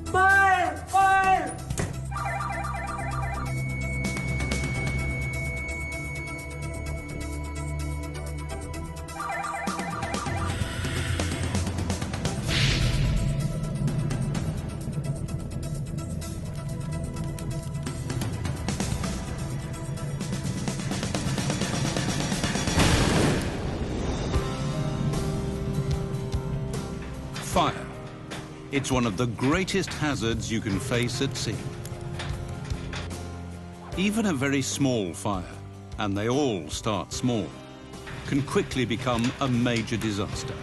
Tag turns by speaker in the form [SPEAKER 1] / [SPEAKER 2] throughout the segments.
[SPEAKER 1] Fire! Fire!
[SPEAKER 2] Fire. It's one of the greatest hazards you can face at sea. Even a very small fire, and they all start small, can quickly become a major disaster.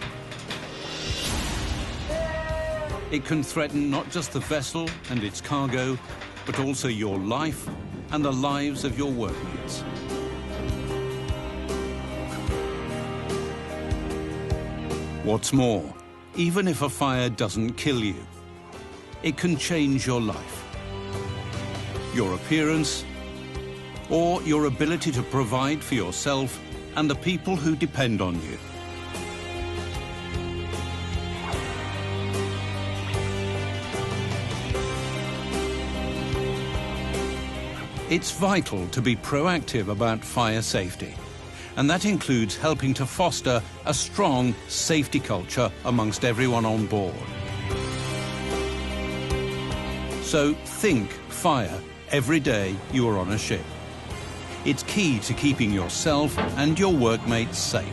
[SPEAKER 2] It can threaten not just the vessel and its cargo, but also your life and the lives of your workmates. What's more, even if a fire doesn't kill you, it can change your life, your appearance, or your ability to provide for yourself and the people who depend on you. It's vital to be proactive about fire safety, and that includes helping to foster a strong safety culture amongst everyone on board. So think fire every day you are on a ship. It's key to keeping yourself and your workmates safe.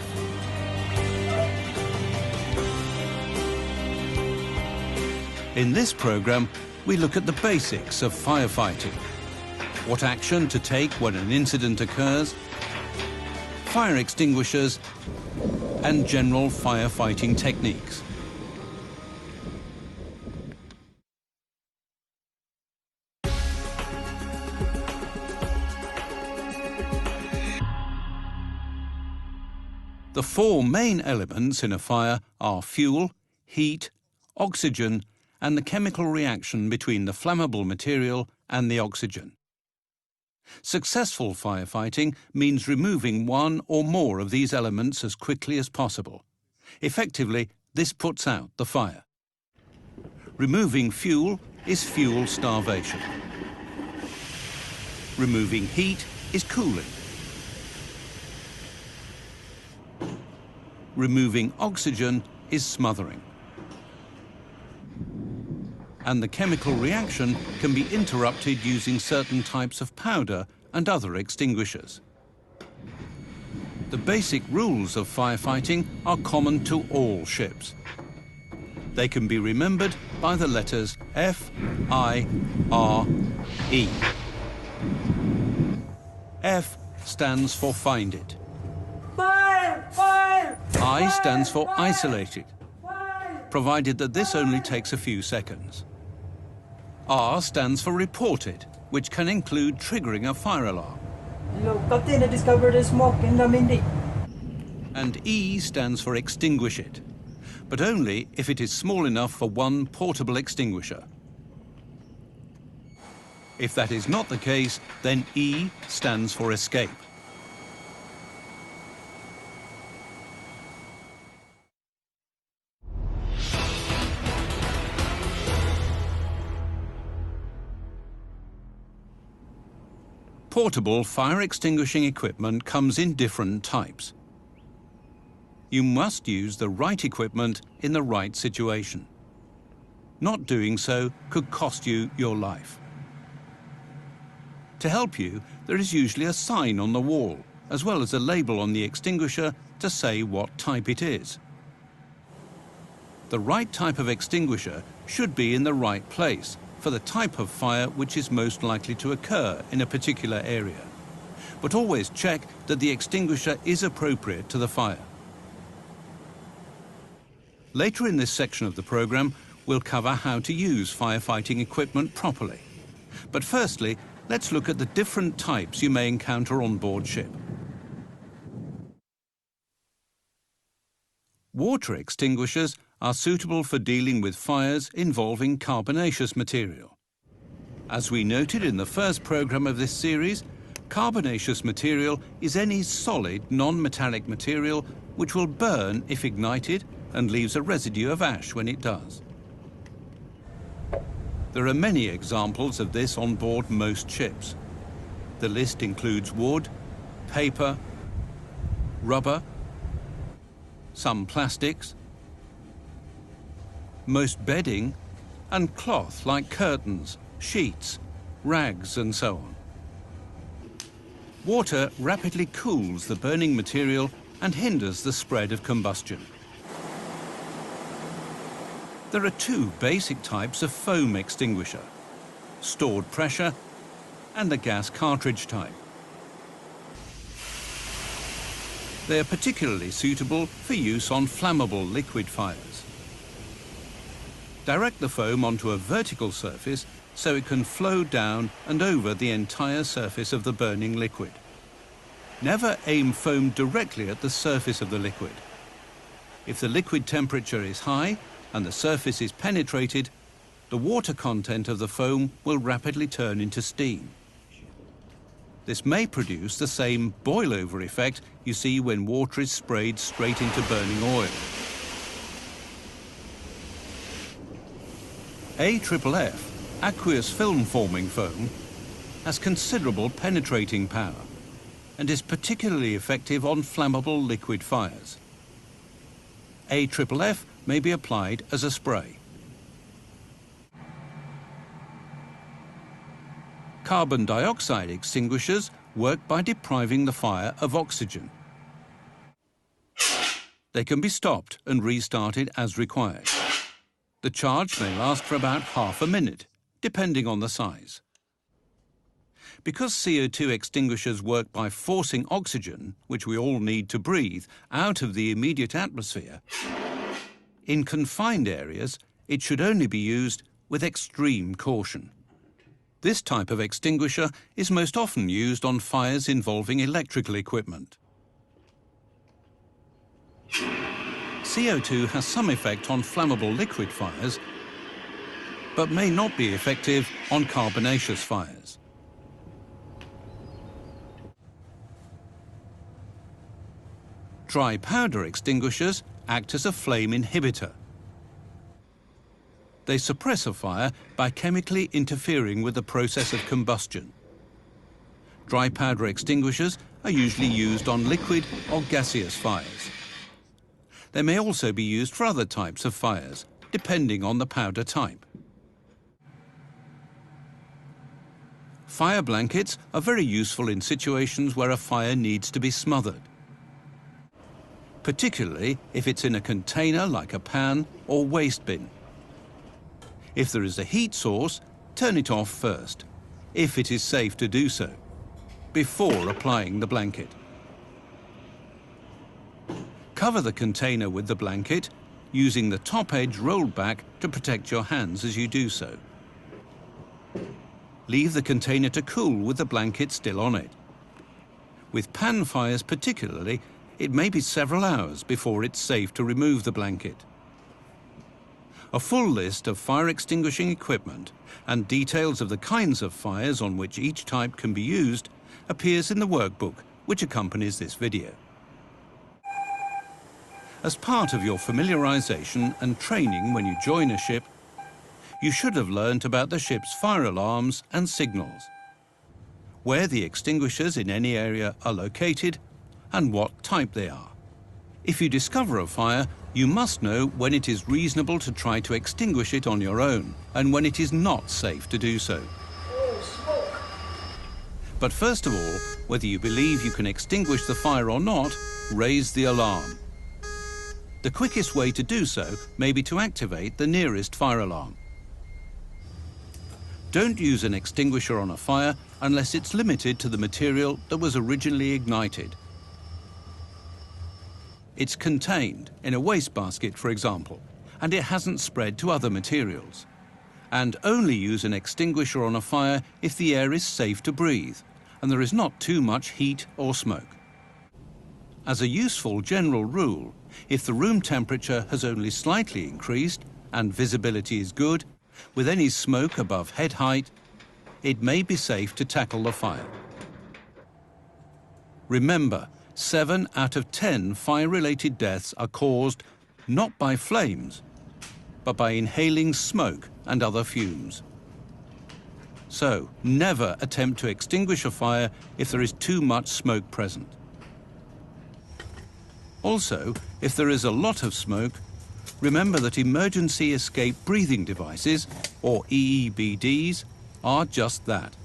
[SPEAKER 2] In this program, we look at the basics of firefighting, what action to take when an incident occurs, fire extinguishers, and general firefighting techniques. The four main elements in a fire are fuel, heat, oxygen, and the chemical reaction between the flammable material and the oxygen. Successful firefighting means removing one or more of these elements as quickly as possible. Effectively, this puts out the fire. Removing fuel is fuel starvation. Removing heat is cooling. Removing oxygen is smothering. And the chemical reaction can be interrupted using certain types of powder and other extinguishers. The basic rules of firefighting are common to all ships. They can be remembered by the letters F, I, R, E. F stands for find it.
[SPEAKER 1] Fire! Fire!
[SPEAKER 2] I stands for
[SPEAKER 1] Fire!
[SPEAKER 2] isolate it,
[SPEAKER 1] Fire!
[SPEAKER 2] provided that this only takes a few seconds. R stands for report it, which can include triggering a fire alarm.
[SPEAKER 1] Hello, Captain, I discovered a smoke in the Mindy.
[SPEAKER 2] And E stands for extinguish it, but only if it is small enough for one portable extinguisher. If that is not the case, then E stands for escape. Portable fire extinguishing equipment comes in different types. You must use the right equipment in the right situation. Not doing so could cost you your life. To help you, there is usually a sign on the wall, as well as a label on the extinguisher to say what type it is. The right type of extinguisher should be in the right place for the type of fire which is most likely to occur in a particular area. But always check that the extinguisher is appropriate to the fire. Later in this section of the program, we'll cover how to use firefighting equipment properly. But firstly, let's look at the different types you may encounter on board ship. Water extinguishers are suitable for dealing with fires involving carbonaceous material. As we noted in the first program of this series, carbonaceous material is any solid, non-metallic material which will burn if ignited and leaves a residue of ash when it does. There are many examples of this on board most ships. The list includes wood, paper, rubber, some plastics, most bedding, and cloth like curtains, sheets, rags, and so on. Water rapidly cools the burning material and hinders the spread of combustion. There are two basic types of foam extinguisher: stored pressure and the gas cartridge type. They are particularly suitable for use on flammable liquid fires. Direct the foam onto a vertical surface so it can flow down and over the entire surface of the burning liquid. Never aim foam directly at the surface of the liquid. If the liquid temperature is high and the surface is penetrated, the water content of the foam will rapidly turn into steam. This may produce the same boil-over effect you see when water is sprayed straight into burning oil. AFFF, aqueous film-forming foam, has considerable penetrating power and is particularly effective on flammable liquid fires. AFFF may be applied as a spray. Carbon dioxide extinguishers work by depriving the fire of oxygen. They can be stopped and restarted as required. The charge may last for about half a minute, depending on the size. Because CO2 extinguishers work by forcing oxygen, which we all need to breathe, out of the immediate atmosphere, in confined areas, it should only be used with extreme caution. This type of extinguisher is most often used on fires involving electrical equipment. CO2 has some effect on flammable liquid fires, but may not be effective on carbonaceous fires. Dry powder extinguishers act as a flame inhibitor. They suppress a fire by chemically interfering with the process of combustion. Dry powder extinguishers are usually used on liquid or gaseous fires. They may also be used for other types of fires, depending on the powder type. Fire blankets are very useful in situations where a fire needs to be smothered, particularly if it's in a container like a pan or waste bin. If there is a heat source, turn it off first, if it is safe to do so, before applying the blanket. Cover the container with the blanket, using the top edge rolled back to protect your hands as you do so. Leave the container to cool with the blanket still on it. With pan fires particularly, it may be several hours before it's safe to remove the blanket. A full list of fire extinguishing equipment and details of the kinds of fires on which each type can be used appears in the workbook which accompanies this video. As part of your familiarization and training when you join a ship, you should have learnt about the ship's fire alarms and signals, where the extinguishers in any area are located, and what type they are. If you discover a fire, you must know when it is reasonable to try to extinguish it on your own, and when it is not safe to do so.
[SPEAKER 1] Oh, smoke!
[SPEAKER 2] But first of all, whether you believe you can extinguish the fire or not, raise the alarm. The quickest way to do so may be to activate the nearest fire alarm. Don't use an extinguisher on a fire unless it's limited to the material that was originally ignited. It's contained in a wastebasket, for example, and it hasn't spread to other materials. And only use an extinguisher on a fire if the air is safe to breathe and there is not too much heat or smoke. As a useful general rule, if the room temperature has only slightly increased and visibility is good, with any smoke above head height, it may be safe to tackle the fire. Remember, 7 out of 10 fire-related deaths are caused not by flames, but by inhaling smoke and other fumes. So, never attempt to extinguish a fire if there is too much smoke present. Also, if there is a lot of smoke, remember that emergency escape breathing devices, or EEBDs, are just that.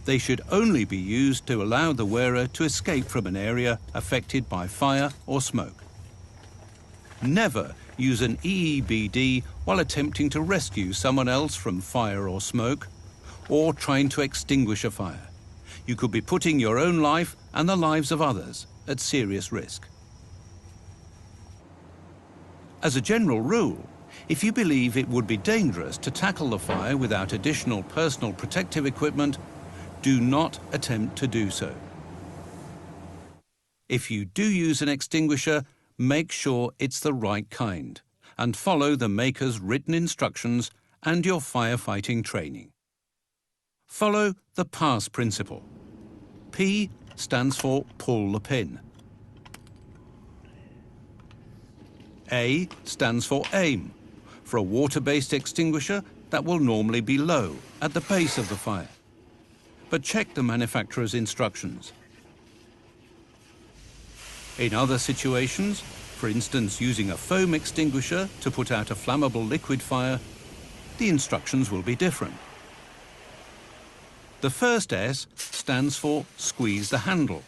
[SPEAKER 2] They should only be used to allow the wearer to escape from an area affected by fire or smoke. Never use an EEBD while attempting to rescue someone else from fire or smoke, or trying to extinguish a fire. You could be putting your own life and the lives of others at serious risk. As a general rule, if you believe it would be dangerous to tackle the fire without additional personal protective equipment, do not attempt to do so. If you do use an extinguisher, make sure it's the right kind and follow the maker's written instructions and your firefighting training. Follow the PASS principle. P stands for pull the pin. A stands for aim. For a water-based extinguisher, that will normally be low, at the base of the fire. But check the manufacturer's instructions. In other situations, for instance using a foam extinguisher to put out a flammable liquid fire, the instructions will be different. The first S stands for squeeze the handle,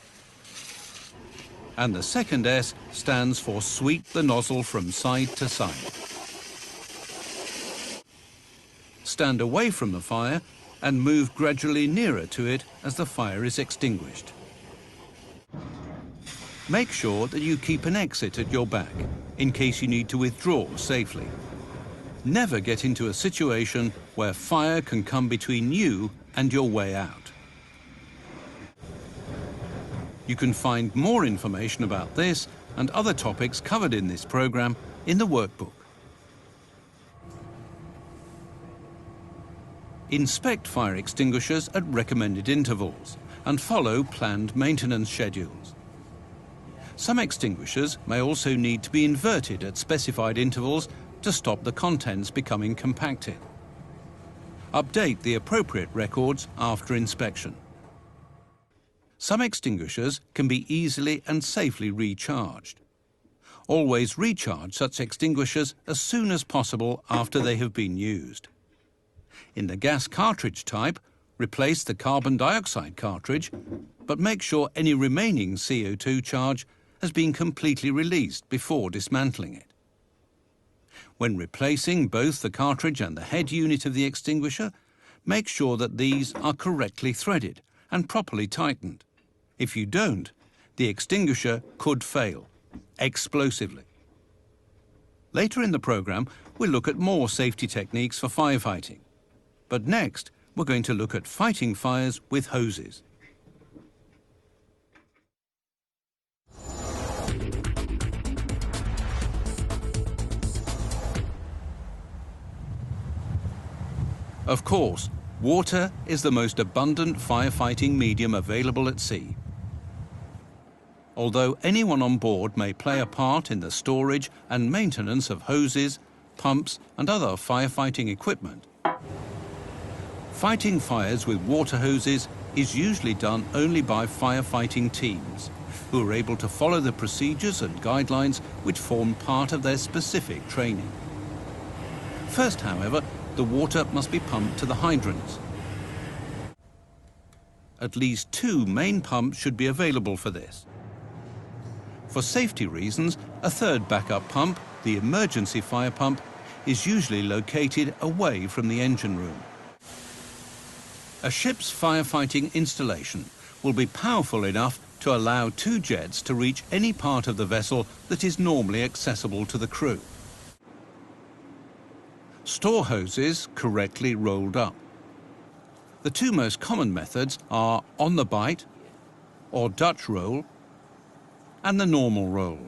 [SPEAKER 2] and the second S stands for sweep the nozzle from side to side. Stand away from the fire and move gradually nearer to it as the fire is extinguished. Make sure that you keep an exit at your back in case you need to withdraw safely. Never get into a situation where fire can come between you and your way out. You can find more information about this and other topics covered in this program in the workbook. Inspect fire extinguishers at recommended intervals and follow planned maintenance schedules. Some extinguishers may also need to be inverted at specified intervals to stop the contents becoming compacted. Update the appropriate records after inspection. Some extinguishers can be easily and safely recharged. Always recharge such extinguishers as soon as possible after they have been used. In the gas cartridge type, replace the carbon dioxide cartridge, but make sure any remaining CO2 charge has been completely released before dismantling it. When replacing both the cartridge and the head unit of the extinguisher, make sure that these are correctly threaded and properly tightened. If you don't, the extinguisher could fail, explosively. Later in the program, we'll look at more safety techniques for firefighting. But next, we're going to look at fighting fires with hoses. Of course, water is the most abundant firefighting medium available at sea. Although anyone on board may play a part in the storage and maintenance of hoses, pumps and other firefighting equipment, fighting fires with water hoses is usually done only by firefighting teams, who are able to follow the procedures and guidelines which form part of their specific training. First, however, the water must be pumped to the hydrants. At least 2 main pumps should be available for this. For safety reasons, a third backup pump, the emergency fire pump, is usually located away from the engine room. A ship's firefighting installation will be powerful enough to allow 2 jets to reach any part of the vessel that is normally accessible to the crew. Store hoses correctly rolled up. The 2 most common methods are on the bight, or Dutch roll, and the normal roll.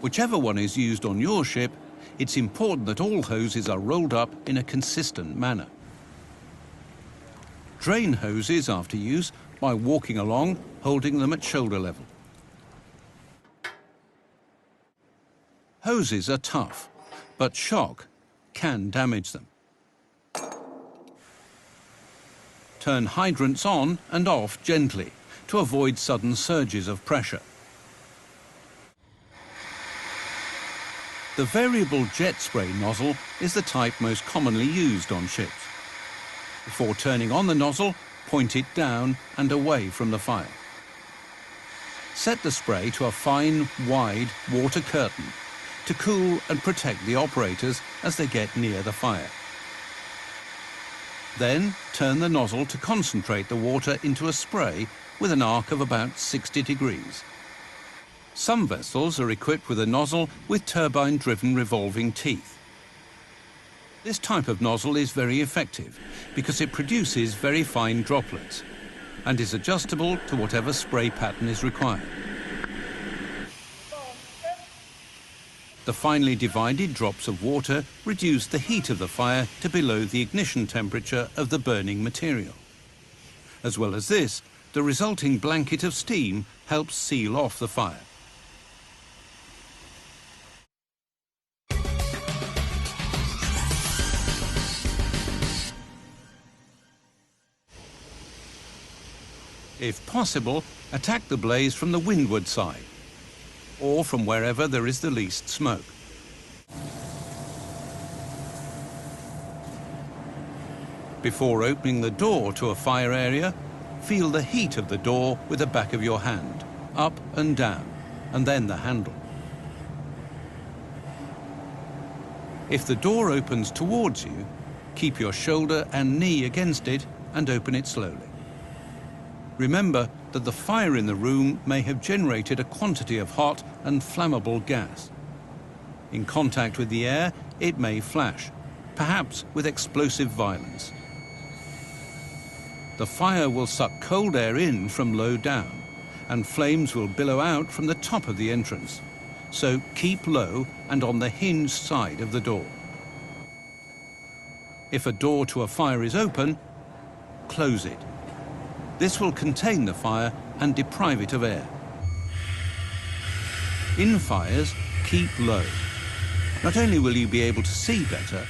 [SPEAKER 2] Whichever one is used on your ship, it's important that all hoses are rolled up in a consistent manner. Drain hoses after use by walking along, holding them at shoulder level. Hoses are tough, but shock can damage them. Turn hydrants on and off gently to avoid sudden surges of pressure. The variable jet spray nozzle is the type most commonly used on ships. Before turning on the nozzle, point it down and away from the fire. Set the spray to a fine, wide water curtain to cool and protect the operators as they get near the fire. Then turn the nozzle to concentrate the water into a spray with an arc of about 60 degrees. Some vessels are equipped with a nozzle with turbine-driven revolving teeth. This type of nozzle is very effective because it produces very fine droplets and is adjustable to whatever spray pattern is required. The finely divided drops of water reduce the heat of the fire to below the ignition temperature of the burning material. As well as this, the resulting blanket of steam helps seal off the fire. If possible, attack the blaze from the windward side, or from wherever there is the least smoke. Before opening the door to a fire area, feel the heat of the door with the back of your hand, up and down, and then the handle. If the door opens towards you, keep your shoulder and knee against it and open it slowly. Remember that the fire in the room may have generated a quantity of hot and flammable gas. In contact with the air, it may flash, perhaps with explosive violence. The fire will suck cold air in from low down, and flames will billow out from the top of the entrance. So keep low and on the hinged side of the door. If a door to a fire is open, close it. This will contain the fire and deprive it of air. In fires, keep low. Not only will you be able to see better,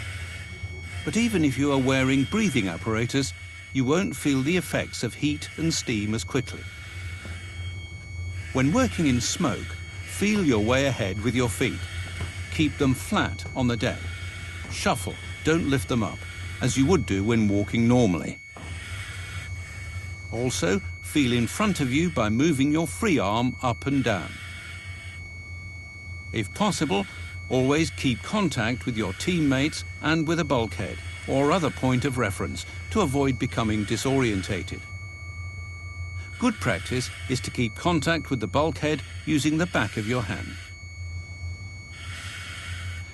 [SPEAKER 2] but even if you are wearing breathing apparatus, you won't feel the effects of heat and steam as quickly. When working in smoke, feel your way ahead with your feet. Keep them flat on the deck. Shuffle, don't lift them up, as you would do when walking normally. Also, feel in front of you by moving your free arm up and down. If possible, always keep contact with your teammates and with a bulkhead or other point of reference to avoid becoming disorientated. Good practice is to keep contact with the bulkhead using the back of your hand.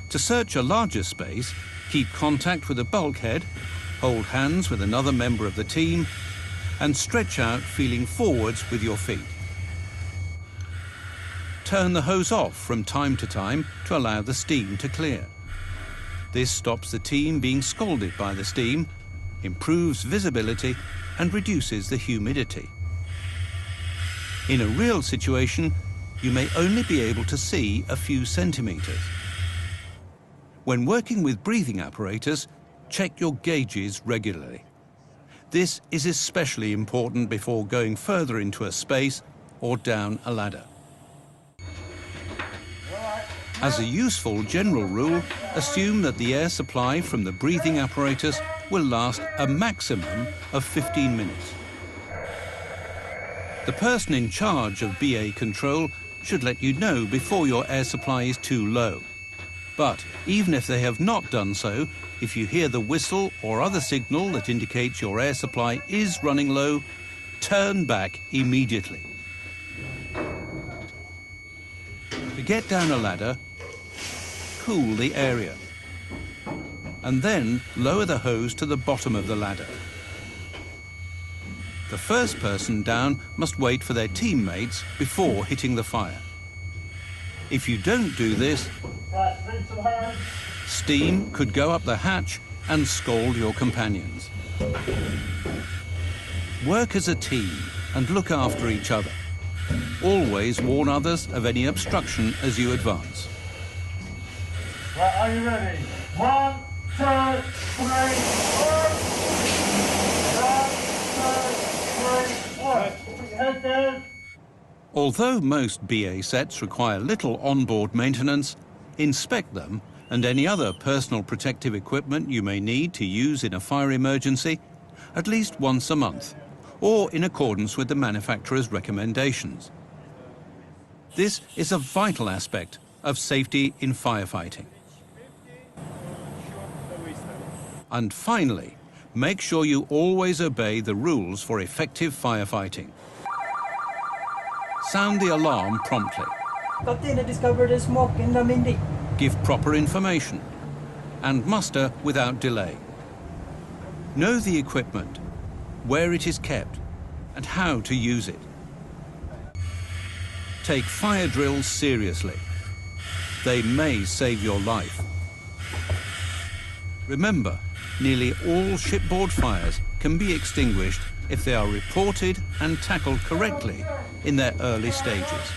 [SPEAKER 2] To search a larger space, keep contact with the bulkhead, hold hands with another member of the team, and stretch out feeling forwards with your feet. Turn the hose off from time to time to allow the steam to clear. This stops the team being scalded by the steam, improves visibility, and reduces the humidity. In a real situation, you may only be able to see a few centimeters. When working with breathing apparatus, check your gauges regularly. This is especially important before going further into a space or down a ladder. As a useful general rule, assume that the air supply from the breathing apparatus will last a maximum of 15 minutes. The person in charge of BA control should let you know before your air supply is too low. But even if they have not done so, if you hear the whistle or other signal that indicates your air supply is running low, turn back immediately. To get down a ladder, cool the area, and then lower the hose to the bottom of the ladder. The first person down must wait for their teammates before hitting the fire. If you don't do this, steam could go up the hatch and scald your companions. Work as a team and look after each other. Always warn others of any obstruction as you advance.
[SPEAKER 3] Right, are you ready? 1, 2, 3, 1. 1, 2, 3, 1. Put your head down.
[SPEAKER 2] Although most BA sets require little onboard maintenance, inspect them and any other personal protective equipment you may need to use in a fire emergency at least once a month, or in accordance with the manufacturer's recommendations. This is a vital aspect of safety in firefighting. And finally, make sure you always obey the rules for effective firefighting. Sound the alarm promptly.
[SPEAKER 1] Captain had discovered a smoke in the Mindy.
[SPEAKER 2] Give proper information and muster without delay. Know the equipment, where it is kept and how to use it. Take fire drills seriously. They may save your life. Remember, nearly all shipboard fires can be extinguished if they are reported and tackled correctly in their early stages.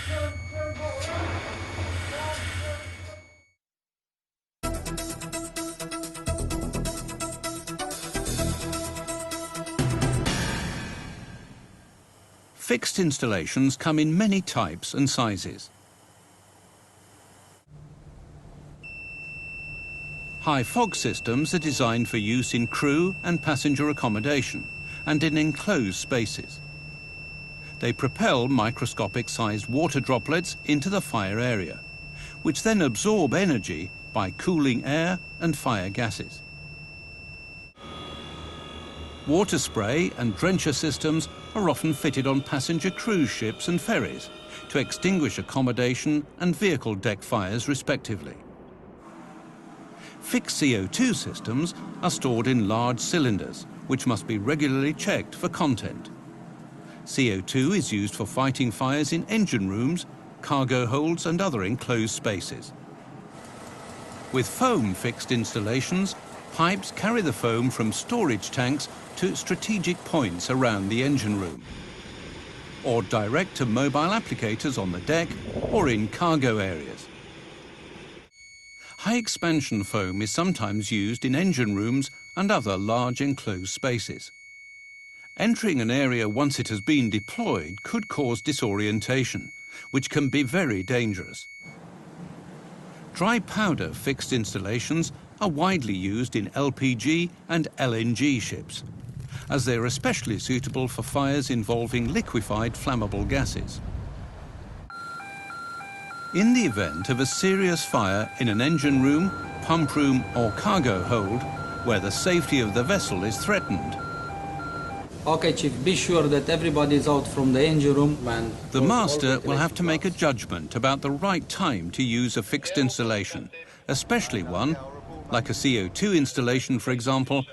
[SPEAKER 2] Fixed installations come in many types and sizes. High fog systems are designed for use in crew and passenger accommodation and in enclosed spaces. They propel microscopic-sized water droplets into the fire area, which then absorb energy by cooling air and fire gases. Water spray and drencher systems are often fitted on passenger cruise ships and ferries to extinguish accommodation and vehicle deck fires respectively. Fixed CO2 systems are stored in large cylinders, which must be regularly checked for content. CO2 is used for fighting fires in engine rooms, cargo holds and other enclosed spaces. With foam fixed installations, pipes carry the foam from storage tanks to strategic points around the engine room, or direct to mobile applicators on the deck or in cargo areas. High expansion foam is sometimes used in engine rooms and other large enclosed spaces. Entering an area once it has been deployed could cause disorientation, which can be very dangerous. Dry powder fixed installations are widely used in LPG and LNG ships, as they are especially suitable for fires involving liquefied flammable gases. In the event of a serious fire in an engine room, pump room or cargo hold, where the safety of the vessel is threatened,
[SPEAKER 4] Okay, Chief, be sure that everybody is out from the engine room and...
[SPEAKER 2] the master will have to make a judgment about the right time to use a fixed installation, especially one, like a CO2 installation, for example,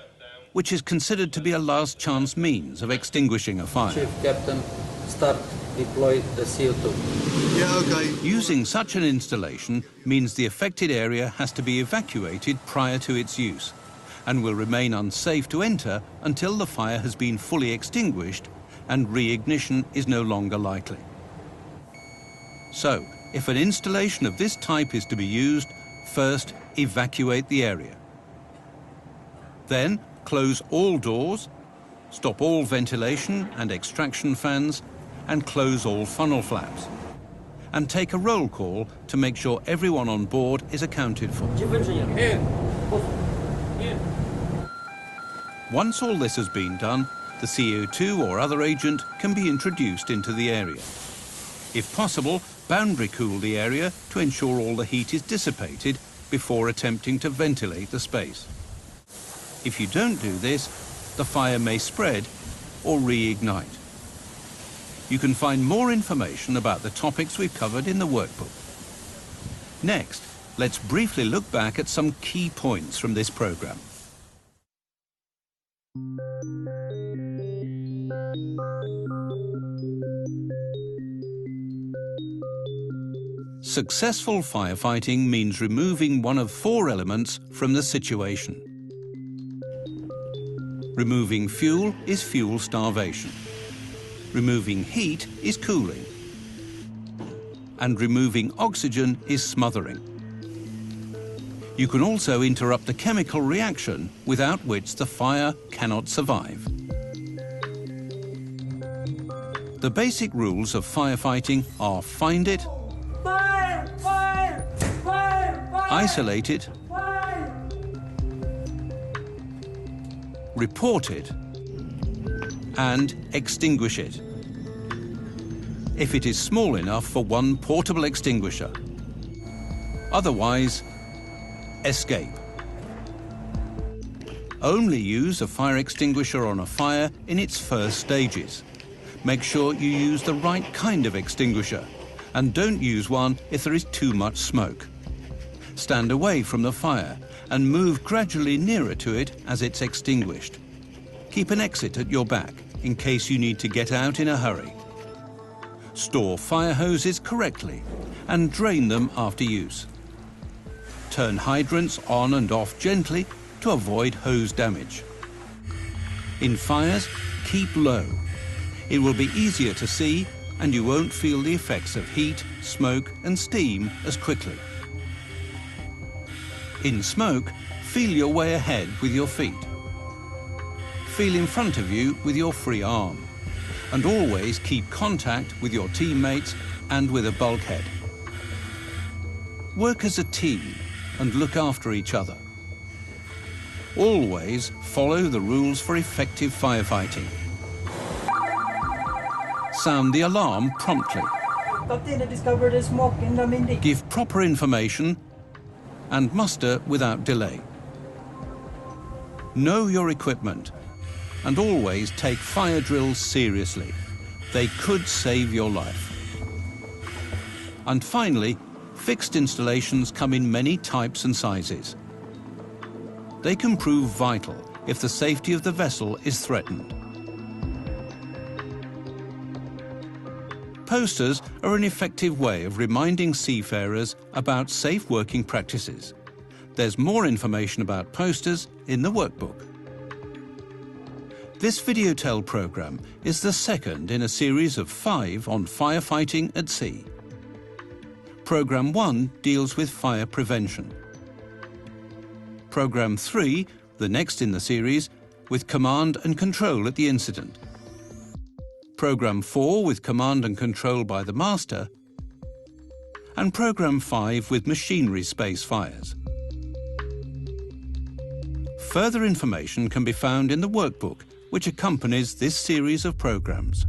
[SPEAKER 2] which is considered to be a last chance means of extinguishing a fire.
[SPEAKER 4] Chief, Captain, start deploy the CO2.
[SPEAKER 5] Yeah, okay.
[SPEAKER 2] Using such an installation means the affected area has to be evacuated prior to its use, and will remain unsafe to enter until the fire has been fully extinguished and re-ignition is no longer likely. So, if an installation of this type is to be used, first evacuate the area. Then close all doors, stop all ventilation and extraction fans, and close all funnel flaps. And take a roll call to make sure everyone on board is accounted for. Once all this has been done, the CO2 or other agent can be introduced into the area. If possible, boundary cool the area to ensure all the heat is dissipated before attempting to ventilate the space. If you don't do this, the fire may spread or reignite. You can find more information about the topics we've covered in the workbook. Next, let's briefly look back at some key points from this programme. Successful firefighting means removing one of 4 elements from the situation. Removing fuel is fuel starvation. Removing heat is cooling. And removing oxygen is smothering. You can also interrupt the chemical reaction without which the fire cannot survive. The basic rules of firefighting are: find it,
[SPEAKER 1] Fire! Fire! Fire! Fire!
[SPEAKER 2] isolate it,
[SPEAKER 1] Fire!
[SPEAKER 2] report it, and extinguish it, if it is small enough for one portable extinguisher. Otherwise, escape. Only use a fire extinguisher on a fire in its first stages. Make sure you use the right kind of extinguisher, and don't use one if there is too much smoke. Stand away from the fire and move gradually nearer to it as it's extinguished. Keep an exit at your back in case you need to get out in a hurry. Store fire hoses correctly and drain them after use. Turn hydrants on and off gently to avoid hose damage. In fires, keep low. It will be easier to see and you won't feel the effects of heat, smoke and steam as quickly. In smoke, feel your way ahead with your feet. Feel in front of you with your free arm. And always keep contact with your teammates and with a bulkhead. Work as a team and look after each other. Always follow the rules for effective firefighting. Sound the alarm promptly.
[SPEAKER 1] Captain, I discovered a smoke in the Mindy.
[SPEAKER 2] Give proper information and muster without delay. Know your equipment and always take fire drills seriously. They could save your life. And finally, fixed installations come in many types and sizes. They can prove vital if the safety of the vessel is threatened. Posters are an effective way of reminding seafarers about safe working practices. There's more information about posters in the workbook. This VideoTell programme is the second in a series of 5 on firefighting at sea. Programme 1 deals with fire prevention. Programme 3, the next in the series, with command and control at the incident. Programme 4 with command and control by the master. And Programme 5 with machinery space fires. Further information can be found in the workbook which accompanies this series of programmes.